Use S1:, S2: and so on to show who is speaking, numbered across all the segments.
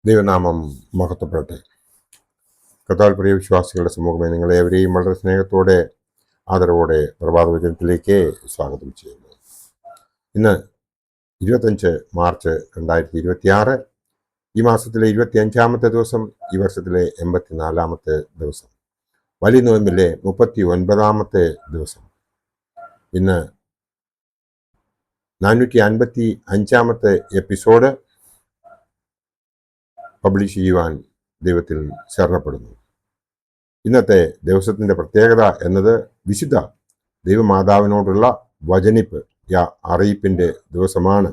S1: ദൈവനാമം മഹത്വപ്പെടട്ടെ. കർത്താവിൽ പ്രിയ വിശ്വാസികളുടെ സമൂഹമേ, നിങ്ങളെവരെയും വളരെ സ്നേഹത്തോടെ ആദരവോടെ പ്രഭാതവചനത്തിലേക്ക് സ്വാഗതം ചെയ്യുന്നു. ഇന്ന് 25 മാർച്ച് 2026, ഈ മാസത്തിലെ 25-ാമത്തെ ദിവസം, ഈ വർഷത്തിലെ 84-ാമത്തെ ദിവസം, വലിയ നോയമ്പിലെ 39-ാമത്തെ ദിവസം. ഇന്ന് 455-ാമത്തെ എപ്പിസോഡ് പബ്ലിഷ് ചെയ്യുവാൻ ദൈവത്തിൽ ശരണപ്പെടുന്നു. ഇന്നത്തെ ദിവസത്തിൻ്റെ പ്രത്യേകത എന്നത് വിശുദ്ധ ദൈവമാതാവിനോടുള്ള വചനിപ്പ് അറിയിപ്പിൻ്റെ ദിവസമാണ്.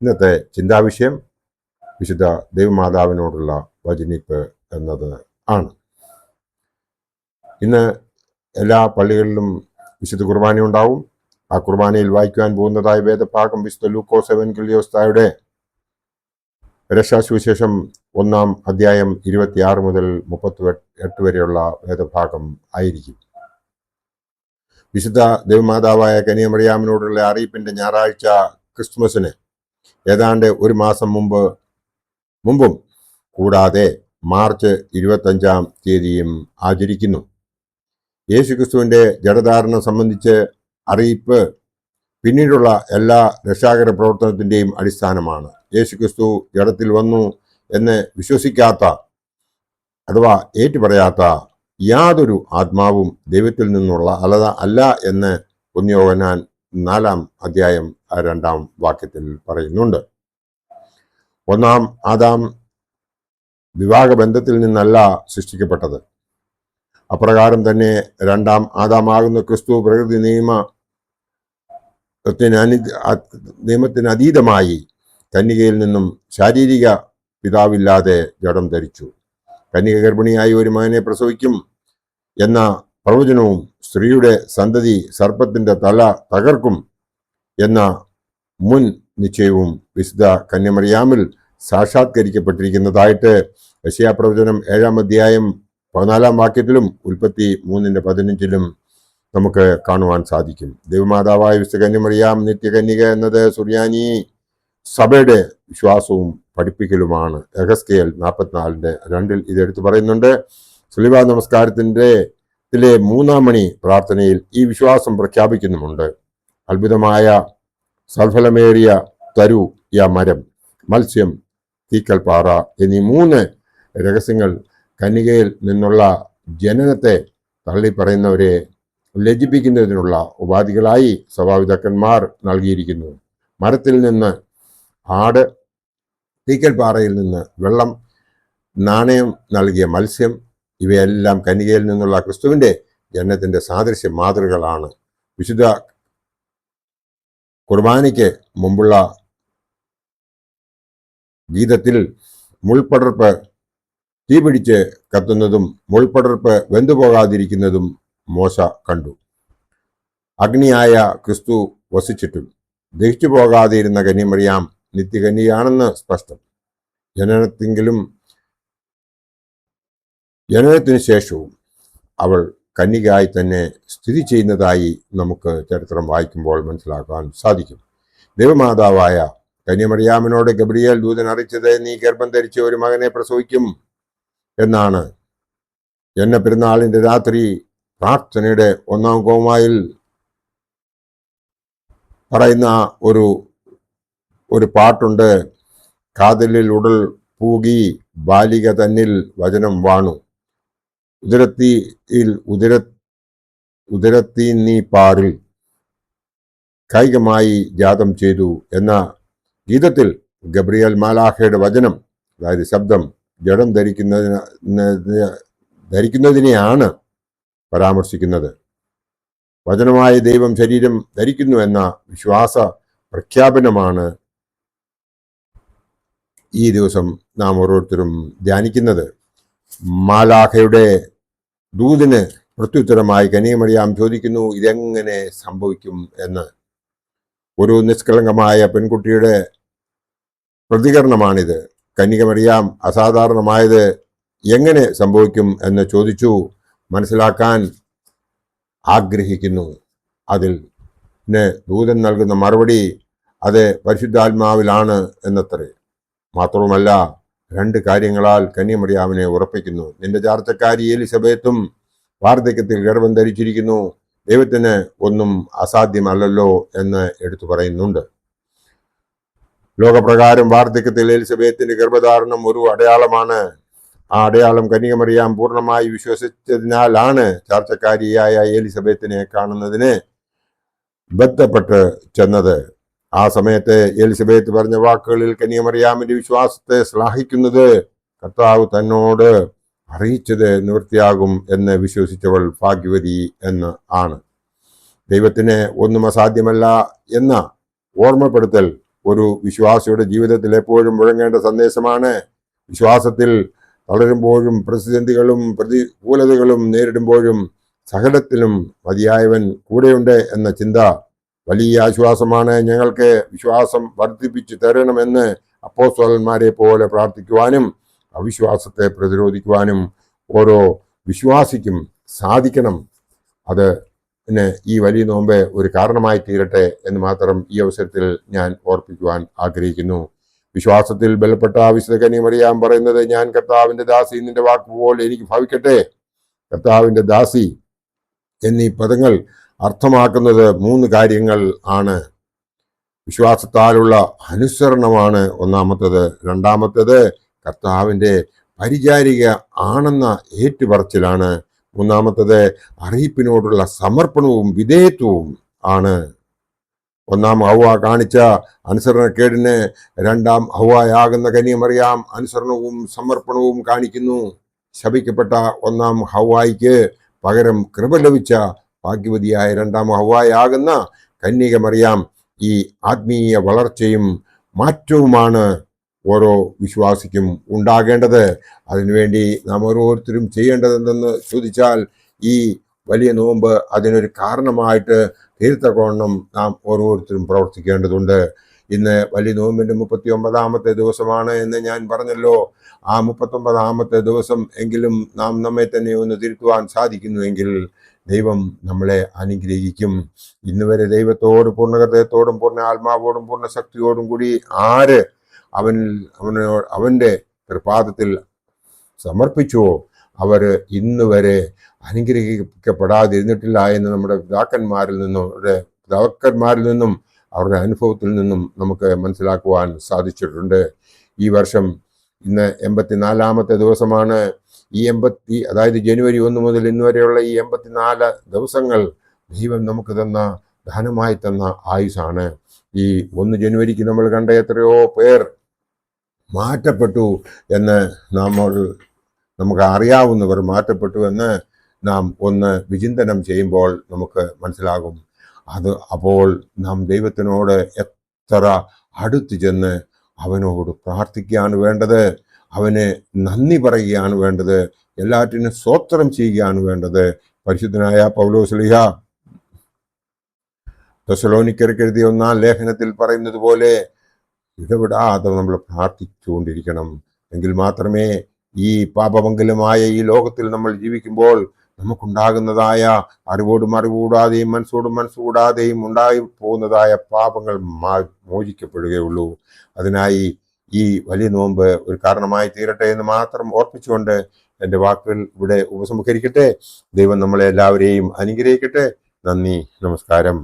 S1: ഇന്നത്തെ ചിന്താവിഷയം വിശുദ്ധ ദൈവമാതാവിനോടുള്ള വചനിപ്പ് എന്നത് ആണ്. ഇന്ന് എല്ലാ പള്ളികളിലും വിശുദ്ധ കുർബാന ഉണ്ടാവും. ആ കുർബാനയിൽ വായിക്കുവാൻ പോകുന്നതായ വേദഭാഗം വിശുദ്ധ ലൂക്കോസ് എവൻഗേലിയോസ്തായുടെ രക്ഷാസുവിശേഷം 1-ാം അധ്യായം 26 മുതൽ 38 വരെയുള്ള വേദഭാഗം ആയിരിക്കും. വിശുദ്ധ ദൈവമാതാവായ കന്യാമറിയാമിനോടുള്ള അറിയിപ്പിന്റെ ഞായറാഴ്ച ക്രിസ്മസിന് ഏതാണ്ട് ഒരു മാസം മുമ്പും കൂടാതെ മാർച്ച് 25-ാം തീയതിയും ആചരിക്കുന്നു. യേശുക്രിസ്തുവിന്റെ ജഡധാരണം സംബന്ധിച്ച് അറിയിപ്പ് പിന്നീടുള്ള എല്ലാ രക്ഷാകര പ്രവർത്തനത്തിന്റെയും അടിസ്ഥാനമാണ്. യേശുക്രിസ്തു ജഡത്തിൽ വന്നു എന്ന് വിശ്വസിക്കാത്ത അഥവാ ഏറ്റുപറയാത്ത യാതൊരു ആത്മാവും ദൈവത്തിൽ നിന്നുള്ള അല്ല എന്ന് 1 യോഹന്നാൻ 4-ാം അധ്യായം 2-ാം വാക്യത്തിൽ പറയുന്നുണ്ട്. 1-ാം ആദാം വിവാഹബന്ധത്തിൽ നിന്നല്ല സൃഷ്ടിക്കപ്പെട്ടത്. അപ്രകാരം തന്നെ 2-ാം ആദാമാകുന്ന ക്രിസ്തു പ്രകൃതി നിയമത്തിന് അതീതമായി കന്യകയിൽ നിന്നും ശാരീരിക പിതാവില്ലാതെ ജഡം ധരിച്ചു. കന്യക ഗർഭിണിയായി ഒരു മകനെ പ്രസവിക്കും എന്ന പ്രവചനവും സ്ത്രീയുടെ സന്തതി സർപ്പത്തിന്റെ തല തകർക്കും എന്ന മുൻ നിശ്ചയവും വിശുദ്ധ കന്യാമറിയാമിൽ സാക്ഷാത്കരിക്കപ്പെട്ടിരിക്കുന്നതായിട്ട് യെശയ്യാ പ്രവചനം 7-ാം അധ്യായം 14-ാം വാക്യത്തിലും ഉൽപ്പത്തി 3:15 നമുക്ക് കാണുവാൻ സാധിക്കും. ദൈവമാതാവായ വിശുദ്ധ കന്യാമറിയാം നിത്യകന്യക എന്നത് സുറിയാനി സഭയുടെ വിശ്വാസവും പഠിപ്പിക്കലുമാണ്. എഹെസ്കേൽ 44:2 ഇതെടുത്ത് പറയുന്നുണ്ട്. സുലിവാ നമസ്കാരത്തിലെ 3-ാം മണി പ്രാർത്ഥനയിൽ ഈ വിശ്വാസം പ്രഖ്യാപിക്കുന്നുമുണ്ട്. അത്ഭുതമായ സൽഫലമേറിയ തരു മരം, മത്സ്യം, തീക്കൽപ്പാറ എന്നീ 3 രഹസ്യങ്ങൾ കന്യകയിൽ നിന്നുള്ള ജനനത്തെ തള്ളിപ്പറയുന്നവരെ ലജ്ജിപ്പിക്കുന്നതിനുള്ള ഉപാധികളായി സഭാപിതാക്കന്മാർ നൽകിയിരിക്കുന്നു. മരത്തിൽ നിന്ന് ആട്, തീക്കൽപ്പാറയിൽ നിന്ന് വെള്ളം, നാണയം നൽകിയ മത്സ്യം, ഇവയെല്ലാം കന്യകയിൽ നിന്നുള്ള ക്രിസ്തുവിന്റെ ജനനത്തിന്റെ സാദൃശ്യ മാതൃകകളാണ്. വിശുദ്ധ കുർബാനയ്ക്ക് മുമ്പുള്ള ഗീതത്തിൽ മുൾപടർപ്പ് തീപിടിച്ച് കത്തുന്നതും മുൾപടർപ്പ് വെന്തുപോകാതിരിക്കുന്നതും മോശ കണ്ടു. അഗ്നിയായ ക്രിസ്തു വസിച്ചിട്ടും ദഹിച്ചു പോകാതെയിരുന്ന കന്യാമറിയാം നിത്യകന്യയാണെന്ന് സ്പഷ്ടം. ജനനത്തിന് ശേഷവും അവൾ കന്യകയായി തന്നെ സ്ഥിതി ചെയ്യുന്നതായി നമുക്ക് ചരിത്രം വായിക്കുമ്പോൾ മനസ്സിലാക്കാൻ സാധിക്കും. ദൈവമാതാവായ കന്യാമറിയാമിനോട് ഗബ്രിയേൽ ദൂതൻ അറിയിച്ചത്, നീ ഗർഭം ധരിച്ച് ഒരു മകനെ പ്രസവിക്കും എന്നാണ്. പെരുന്നാളിന്റെ രാത്രി പ്രാർത്ഥനയുടെ 1-ാം കോമായിൽ പറയുന്ന ഒരു പാട്ടുണ്ട്. കാതലിൽ ഉടൽ പൂകി ബാലിക തന്നിൽ വചനം വാണു, ഉദരത്തി നീ പാറിൽ കായികമായി ജാതം ചെയ്തു എന്ന ഗീതത്തിൽ ഗബ്രിയേൽ മാലാഖയുടെ വചനം, അതായത് ശബ്ദം, ജഡം ധരിക്കുന്നതിനെയാണ് പരാമർശിക്കുന്നത്. വചനമായ ദൈവം ശരീരം ധരിക്കുന്നു എന്ന വിശ്വാസ പ്രഖ്യാപനമാണ് ഈ ദിവസം നാം ഓരോരുത്തരും ധ്യാനിക്കുന്നത്. മാലാഖയുടെ ദൂതിന് പ്രത്യുത്തരമായി കന്യാമറിയാം ചോദിക്കുന്നു, ഇതെങ്ങനെ സംഭവിക്കും എന്ന്. ഒരു നിഷ്കളങ്കമായ പെൺകുട്ടിയുടെ പ്രതികരണമാണിത്. കന്യകമറിയാം അസാധാരണമായത് എങ്ങനെ സംഭവിക്കും എന്ന് ചോദിച്ചു മനസ്സിലാക്കാൻ ആഗ്രഹിക്കുന്നു. അതിൽ ദൂതൻ നൽകുന്ന മറുപടി അത് പരിശുദ്ധാത്മാവിലാണ് എന്നത്രേ. മാത്രവുമല്ല, രണ്ട് കാര്യങ്ങളാൽ കന്യമറിയാമിനെ ഉറപ്പിക്കുന്നു. നിന്റെ ചാർച്ചക്കാരി എലിസബത്തും വാർദ്ധക്യത്തിൽ ഗർഭം ധരിച്ചിരിക്കുന്നു, ദൈവത്തിന് ഒന്നും അസാധ്യമല്ലല്ലോ എന്ന് എടുത്തു പറയുന്നുണ്ട്. ലോകപ്രകാരം വാർദ്ധക്യത്തിൽ എലിസബത്തിന്റെ ഗർഭധാരണം ഒരു അടയാളമാണ്. ആ അടയാളം കന്യകമറിയാം പൂർണ്ണമായി വിശ്വസിച്ചതിനാലാണ് ചാർച്ചക്കാരിയായ എലിസബത്തിനെ കാണുന്നതിന് ബന്ധപ്പെട്ട് ചെന്നത്. ആ സമയത്ത് എലിസബത്ത് പറഞ്ഞ വാക്കുകളിൽ കന്യകമറിയാമിന്റെ വിശ്വാസത്തെ ശ്ലാഘിക്കുന്നത് കർത്താവ് തന്നോട് അറിയിച്ചത് നിവൃത്തിയാകും എന്ന് വിശ്വസിച്ചവൾ ഭാഗ്യവതി എന്ന് ആണ്. ദൈവത്തിന് ഒന്നും അസാധ്യമല്ല എന്ന ഓർമ്മപ്പെടുത്തൽ ഒരു വിശ്വാസിയുടെ ജീവിതത്തിൽ എപ്പോഴും മുഴങ്ങേണ്ട സന്ദേശമാണ്. വിശ്വാസത്തിൽ തളരുമ്പോഴും പ്രതിസന്ധികളും പ്രതികൂലതകളും നേരിടുമ്പോഴും സകലത്തിലും മതിയായവൻ കൂടെയുണ്ട് എന്ന ചിന്ത വലിയ ആശ്വാസമാണ്. ഞങ്ങൾക്ക് വിശ്വാസം വർദ്ധിപ്പിച്ചു തരണമെന്ന് അപ്പോസ്തലന്മാരെ പോലെ പ്രാർത്ഥിക്കുവാനും അവിശ്വാസത്തെ പ്രതിരോധിക്കുവാനും ഓരോ വിശ്വാസിക്കും സാധിക്കണം. അത് ഈ വലിയ നോമ്പ് ഒരു കാരണമായി തീരട്ടെ എന്ന് മാത്രം ഈ അവസരത്തിൽ ഞാൻ ഓർപ്പിക്കുവാൻ ആഗ്രഹിക്കുന്നു. വിശ്വാസത്തിൽ ബലപ്പെട്ട വിശുദ്ധ കന്യമറിയാം പറയുന്നത്, ഞാൻ കർത്താവിന്റെ ദാസി, നിന്റെ വാക്കുപോലെ എനിക്ക് ഭവിക്കട്ടെ. കർത്താവിന്റെ ദാസി എന്നീ പദങ്ങൾ അർത്ഥമാക്കുന്നത് 3 കാര്യങ്ങൾ ആണ്. വിശ്വാസത്താലുള്ള അനുസരണമാണ് ഒന്നാമത്തേത്. രണ്ടാമത്തേത് കർത്താവിന്റെ പരിചാരിക ആണെന്ന ഏറ്റുപറച്ചിലാണ്. മൂന്നാമത്തേത് അറിയിപ്പിനോടുള്ള സമർപ്പണവും വിധേയത്വവും ആണ്. ഒന്നാം ഹൗവ കാണിച്ച അനുസരണക്കേടിന് രണ്ടാം ഹൗവയാകുന്ന കന്യമറിയാം അനുസരണവും സമർപ്പണവും കാണിക്കുന്നു. ശപിക്കപ്പെട്ട ഒന്നാം ഹൗവായിക്ക് പകരം കൃപ ലഭിച്ച ഭാഗ്യവതിയായ രണ്ടാം ഹൗവയാകുന്ന കന്യകമറിയാം ഈ ആത്മീയ വളർച്ചയും മാറ്റവുമാണ് ഓരോ വിശ്വാസിക്കും ഉണ്ടാകേണ്ടത്. അതിനുവേണ്ടി നാം ഓരോരുത്തരും ചെയ്യേണ്ടതെന്തെന്ന് ചോദിച്ചാൽ ഈ വലിയ നോമ്പ് അതിനൊരു കാരണമായിട്ട് തീർത്തക്കോണം നാം ഓരോരുത്തരും പ്രവർത്തിക്കേണ്ടതുണ്ട്. ഇന്ന് വലിയ നോമ്പിന്റെ 39ാമത്തെ ദിവസമാണ് എന്ന് ഞാൻ പറഞ്ഞല്ലോ. ആ 39ാമത്തെ ദിവസം എങ്കിലും നാം നമ്മെ തന്നെ ഒന്ന് തിരുത്തുവാൻ സാധിക്കുന്നുവെങ്കിൽ ദൈവം നമ്മളെ അനുഗ്രഹിക്കും. ഇന്ന് വരെ ദൈവത്തോട് പൂർണ്ണ ഹൃദയത്തോടും പൂർണ്ണ ആത്മാവോടും പൂർണ്ണ ശക്തിയോടും കൂടി ആര് അവന്റെ തൃപാദത്തിൽ സമർപ്പിച്ചുവോ അവർ ഇന്ന് വരെ അനുഗ്രഹിക്കപ്പെടാതിരുന്നിട്ടില്ല എന്ന് നമ്മുടെ പിതാക്കന്മാരിൽ നിന്നും അവരുടെ അനുഭവത്തിൽ നിന്നും നമുക്ക് മനസ്സിലാക്കുവാൻ സാധിച്ചിട്ടുണ്ട്. ഈ വർഷം ഇന്ന് 84ാമത്തെ ദിവസമാണ്. അതായത് ജനുവരി 1 മുതൽ ഇന്ന് വരെയുള്ള ഈ 84 ദിവസങ്ങൾ ദൈവം നമുക്ക് തന്ന ദാനമായി തന്ന ആയുസാണ്. ഈ 1 ജനുവരിക്ക് നമ്മൾ കണ്ട എത്രയോ പേർ മാറ്റപ്പെട്ടു എന്ന് നമുക്ക് അറിയാവുന്നവർ മാറ്റപ്പെട്ടു എന്ന് നാം ഒന്ന് വിചിന്തനം ചെയ്യുമ്പോൾ നമുക്ക് മനസ്സിലാകും. അപ്പോൾ നാം ദൈവത്തിനോട് എത്ര അടുത്ത് ചെന്ന് അവനോട് പ്രാർത്ഥിക്കുകയാണ് വേണ്ടത്, അവന് നന്ദി പറയുകയാണ് വേണ്ടത്, എല്ലാറ്റിനും സ്തോത്രം ചെയ്യുകയാണ് വേണ്ടത്. പരിശുദ്ധനായ പൗലോസ് തെസ്സലോനിക്കർക്ക് എഴുതിയ 1-ാം ലേഖനത്തിൽ പറയുന്നത് പോലെ ഇടപെടാതെ നമ്മൾ പ്രാർത്ഥിച്ചുകൊണ്ടിരിക്കണം. എങ്കിൽ മാത്രമേ ഈ പാപമംഗലമായ ഈ ലോകത്തിൽ നമ്മൾ ജീവിക്കുമ്പോൾ നമുക്കുണ്ടാകുന്നതായ അറിവോടുകൂടാതെയും മനസ്സുകൂടാതെയും ഉണ്ടായി പോകുന്നതായ പാപങ്ങൾ മോചിക്കപ്പെടുകയുള്ളൂ. അതിനായി ഈ വലിയ നോമ്പ് ഒരു കാരണമായി തീരട്ടെ എന്ന് മാത്രം ഓർപ്പിച്ചുകൊണ്ട് എൻ്റെ വാക്കുകൾ ഇവിടെ ഉപസംഹരിക്കട്ടെ. ദൈവം നമ്മളെ എല്ലാവരെയും അനുഗ്രഹിക്കട്ടെ. നന്ദി, നമസ്കാരം.